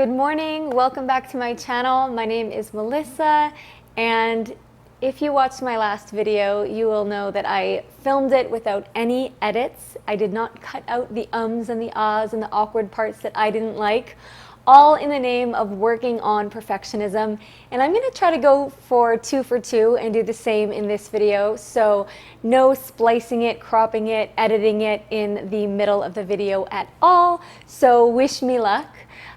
Good morning, welcome back to my channel. My name is Melissa, and if you watched my last video, you will know that I filmed it without any edits. I did not cut out the ums and the ahs and the awkward parts that I didn't like, all in the name of working on perfectionism. And I'm gonna try to go for 2 for 2 and do the same in this video. So no splicing it, cropping it, editing it in the middle of the video at all. So wish me luck.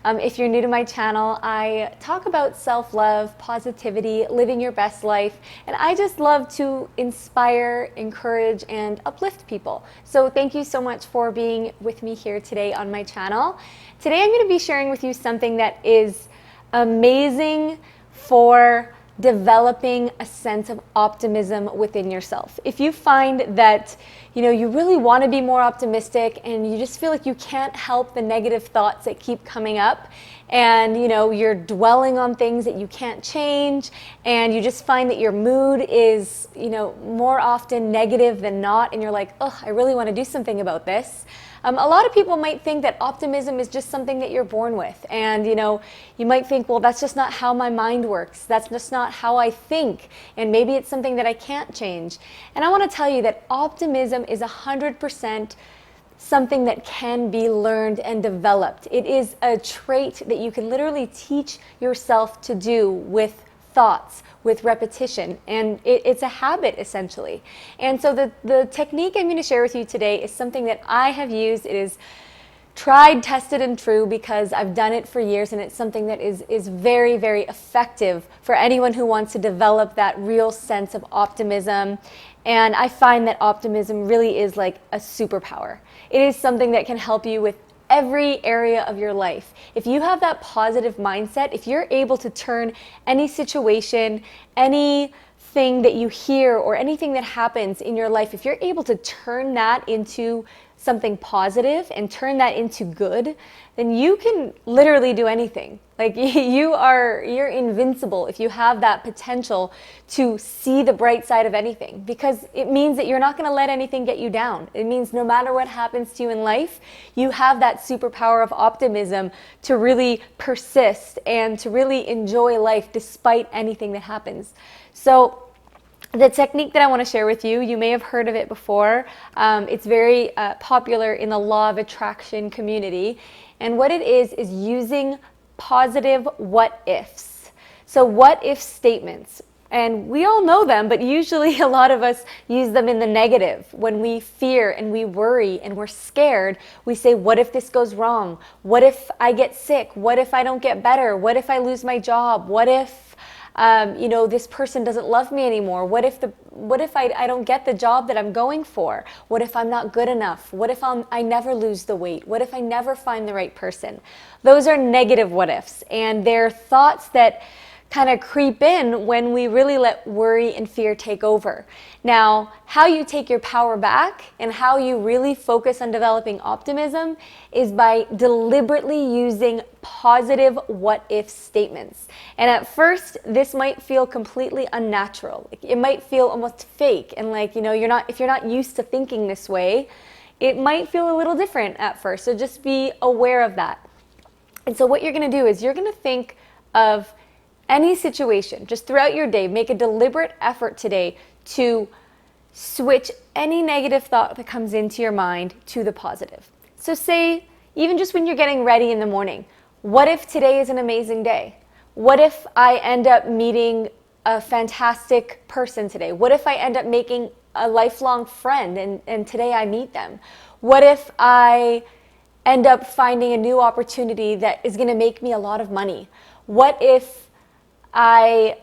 If you're new to my channel, I talk about self-love, positivity, living your best life, and I just love to inspire, encourage, and uplift people. So thank you so much for being with me here today on my channel. Today I'm going to be sharing with you something that is amazing for developing a sense of optimism within yourself. If you find that you really want to be more optimistic and you just feel like you can't help the negative thoughts that keep coming up, and you're dwelling on things that you can't change, and you just find that your mood is more often negative than not, and you're like, oh, I really want to do something about this. A lot of people might think that optimism is just something that you're born with, and you might think, well, that's just not how my mind works, that's just not how I think, and maybe it's something that I can't change. And I want to tell you that optimism is 100% something that can be learned and developed. It is a trait that you can literally teach yourself to do with thoughts, with repetition, and it's a habit essentially. And so the technique I'm going to share with you today is something that I have used. It is tried, tested, and true because I've done it for years, and it's something that is very, very effective for anyone who wants to develop that real sense of optimism. And I find that optimism really is like a superpower. It is something that can help you with every area of your life. If you have that positive mindset, if you're able to turn any situation, anything that you hear, or anything that happens in your life, if you're able to turn that into something positive and turn that into good, then you can literally do anything. Like you're invincible if you have that potential to see the bright side of anything, because it means that you're not going to let anything get you down. It means no matter what happens to you in life, you have that superpower of optimism to really persist and to really enjoy life despite anything that happens. So the technique that I want to share with you, you may have heard of it before. It's very popular in the law of attraction community. And what it is using positive what ifs. So what if statements. And we all know them, but usually a lot of us use them in the negative. When we fear and we worry and we're scared, we say, what if this goes wrong? What if I get sick? What if I don't get better? What if I lose my job? What if this person doesn't love me anymore? What if I don't get the job that I'm going for? What if I'm not good enough? What if I never lose the weight? What if I never find the right person? Those are negative what ifs, and they're thoughts that kind of creep in when we really let worry and fear take over. Now, how you take your power back and how you really focus on developing optimism is by deliberately using positive what if statements. And at first, this might feel completely unnatural. It might feel almost fake, and like, if you're not used to thinking this way, it might feel a little different at first. So just be aware of that. And so what you're going to do is you're going to think of any situation, just throughout your day, make a deliberate effort today to switch any negative thought that comes into your mind to the positive. So say, even just when you're getting ready in the morning, what if today is an amazing day? What if I end up meeting a fantastic person today? What if I end up making a lifelong friend and today I meet them? What if I end up finding a new opportunity that is going to make me a lot of money? What if I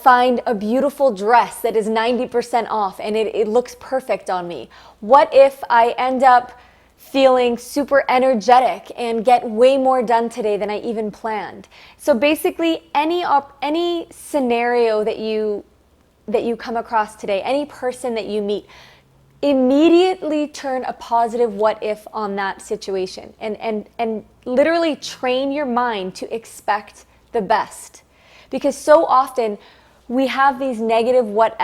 find a beautiful dress that is 90% off and it looks perfect on me? What if I end up feeling super energetic and get way more done today than I even planned? So basically, any scenario that you come across today, any person that you meet, immediately turn a positive what if on that situation, and literally train your mind to expect the best. Because so often we have these negative what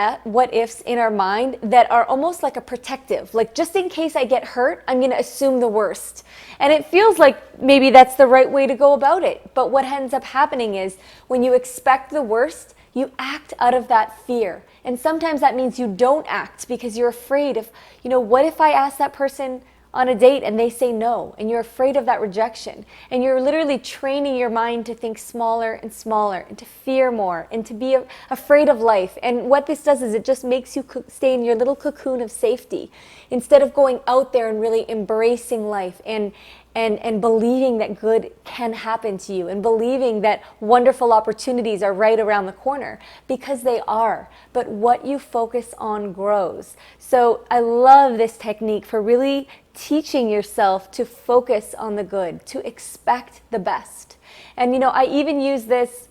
ifs in our mind that are almost like a protective, like just in case I get hurt, I'm going to assume the worst. And it feels like maybe that's the right way to go about it. But what ends up happening is when you expect the worst, you act out of that fear. And sometimes that means you don't act because you're afraid of, what if I ask that person on a date and they say no, and you're afraid of that rejection, and you're literally training your mind to think smaller and smaller and to fear more and to be afraid of life. And what this does is it just makes you stay in your little cocoon of safety instead of going out there and really embracing life and believing that good can happen to you and believing that wonderful opportunities are right around the corner, because they are. But what you focus on grows. So I love this technique for really teaching yourself to focus on the good, to expect the best. And I even use this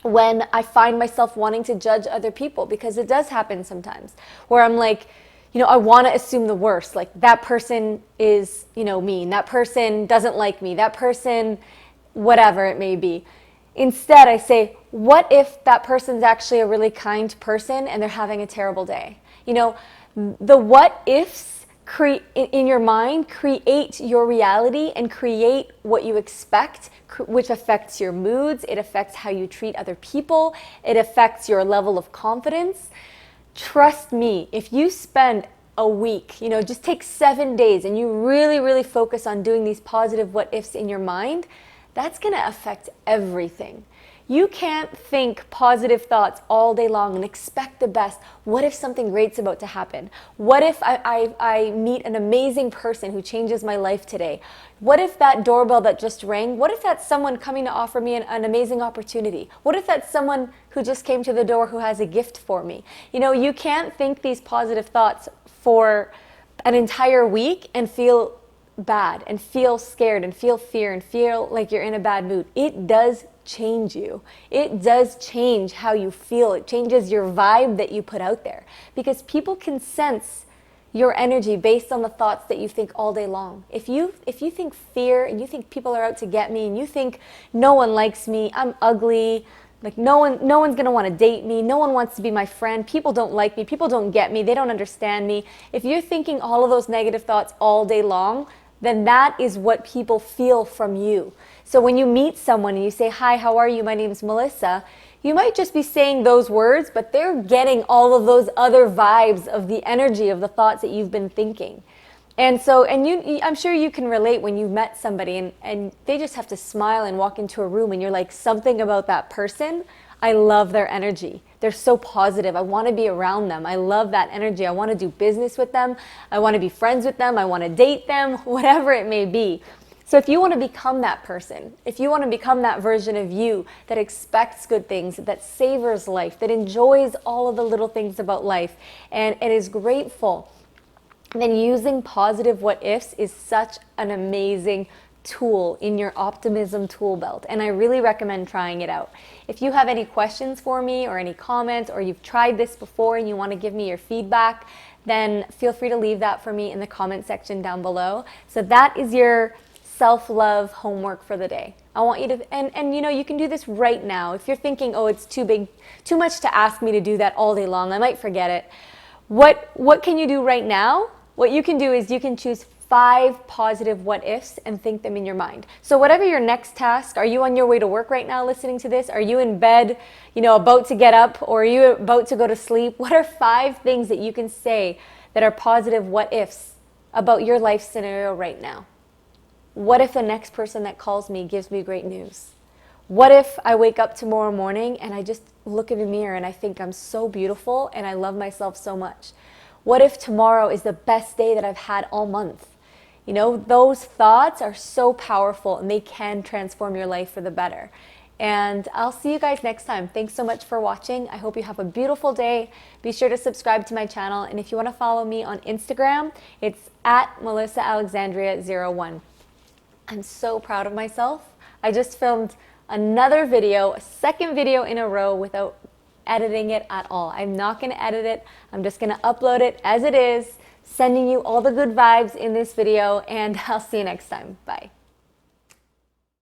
when I find myself wanting to judge other people, because it does happen sometimes where I'm like, I want to assume the worst. Like that person is, mean. That person doesn't like me. That person, whatever it may be. Instead, I say, what if that person's actually a really kind person and they're having a terrible day? The what ifs in your mind create your reality and create what you expect, which affects your moods. It affects how you treat other people. It affects your level of confidence. Trust me, if you spend a week, just take 7 days and you really, really focus on doing these positive what ifs in your mind, that's going to affect everything. You can't think positive thoughts all day long and expect the best. What if something great's about to happen? What if I meet an amazing person who changes my life today? What if that doorbell that just rang, what if that's someone coming to offer me an amazing opportunity? What if that's someone who just came to the door who has a gift for me? You can't think these positive thoughts for an entire week and feel bad and feel scared and feel fear and feel like you're in a bad mood. It does change you. It does change how you feel. It changes your vibe that you put out there, because people can sense your energy based on the thoughts that you think all day long. If you think fear and you think people are out to get me and you think no one likes me, I'm ugly, like no one's going to want to date me, no one wants to be my friend, people don't like me, people don't get me, they don't understand me. If you're thinking all of those negative thoughts all day long, then that is what people feel from you. So when you meet someone and you say, hi, how are you? My name's Melissa. You might just be saying those words, but they're getting all of those other vibes of the energy of the thoughts that you've been thinking. And so, I'm sure you can relate when you've met somebody and they just have to smile and walk into a room and you're like, something about that person, I love their energy. They're so positive. I want to be around them. I love that energy. I want to do business with them. I want to be friends with them. I want to date them, whatever it may be. So if you want to become that person, if you want to become that version of you that expects good things, that savors life, that enjoys all of the little things about life, and is grateful, then using positive what ifs is such an amazing tool in your Optimism tool belt, and I really recommend trying it out. If you have any questions for me or any comments, or you've tried this before and you want to give me your feedback, then feel free to leave that for me in the comment section down below. So that is your self-love homework for the day. I want you to, and you can do this right now. If you're thinking, oh, it's too much to ask me to do that all day long, I might forget it. What can you do right now? What you can do is you can choose 5 positive what ifs and think them in your mind. So whatever your next task, are you on your way to work right now listening to this? Are you in bed, about to get up, or are you about to go to sleep? What are 5 things that you can say that are positive what ifs about your life scenario right now? What if the next person that calls me gives me great news? What if I wake up tomorrow morning and I just look in the mirror and I think I'm so beautiful and I love myself so much? What if tomorrow is the best day that I've had all month? Those thoughts are so powerful and they can transform your life for the better. And I'll see you guys next time. Thanks so much for watching. I hope you have a beautiful day. Be sure to subscribe to my channel. And if you want to follow me on Instagram, it's at MelissaAlexandria01. I'm so proud of myself. I just filmed another video, a second video in a row without editing it at all. I'm not going to edit it. I'm just going to upload it as it is, sending you all the good vibes in this video, and I'll see you next time. Bye.